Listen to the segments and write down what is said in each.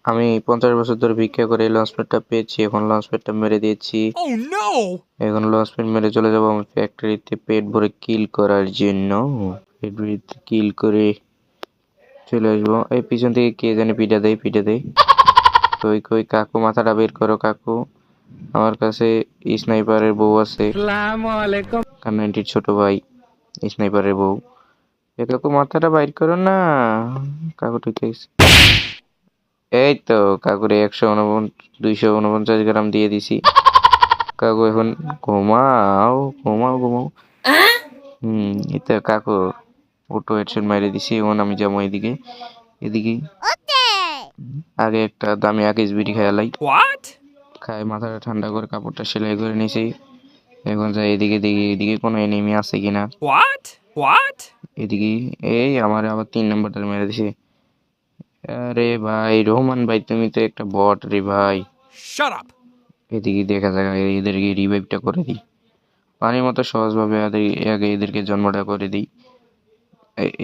আমি 50 বছর ধরে ভিক্ষা করে এই লঞ্চ প্যাডটা পেয়েছি, এখন লঞ্চ প্যাডটা মেরে দিয়েছি। এখন লঞ্চ প্যাড মেরে চলে যাবো আমার ফ্যাক্টরিতে পেট ভরে কিল করার জন্য। পেট ভরে কিল করে চলে আসবো। এই পিছন থেকে কে জানি পিটা দেয়। কই কই কাকু, মাথাটা বের করো কাকু। আমার কাছে স্নাইপারের বউ আছে, কার 90 ছোট ভাই, স্নাইপারের বউ। এ কাকু মাথাটা বাইর করো না। কাকু ঠিক আছে। এই তো কাকুরে 249 গ্রাম দিয়ে দিছি। কাকু এখন ঘুমাও ঘুমাও ঘুমাও। এই তো কাকু অটো হেডশট মাইরে দিছি। এখন আমি যাবো এদিকে এদিকে। আগে একটা দামি আকিস বিড়ি খেয়ালাই, খাই মাথাটা ঠান্ডা করে কাপড়টা সেলাই করে নিছি। এখন যাই এদিকে দেখি এদিকে কোনো এনিমি আছে কিনা। এদিকে এই আমার আবার 3 নাম্বারটা মেরে দিছে। আরে ভাই রোমান ভাই, তুমি তো একটা বট রে ভাই। এদিকে দেখা যাক এদেরকে রিভাইভটা করে দিই পানির মতো সহজভাবে। আগে এদেরকে জন্মটা করে দিই।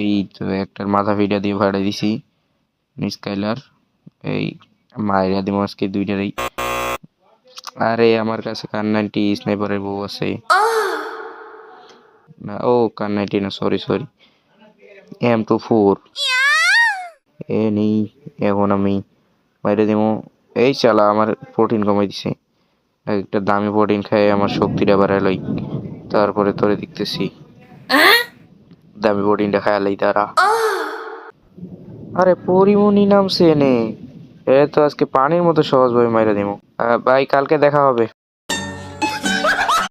এই তো একটার মাথা ফিটা দিয়ে ফাটাই দিছি স্কাইলার। এই মায়েরা দিব আজকে দুইটারই। আরে আমার কাছে কার 90 স্নাইপারের বউ আছে। না ও কার 90 না, সরি M24 এ নেই। এখন আমি বাইরে দিব। এই চালা আমার প্রোটিন কমাই দিছে। একটা দামি প্রোটিন খাই আমার শক্তিটা বাড়াই, তারপরে তোরে দেখতেছি। দামি প্রোটিনটা খায়ালাই তারা। আরে পরিমণি নামছে এনে। এ তো আজকে পানির মতো সহজভাবে মাইরা দিমু। ভাই কালকে দেখা হবে।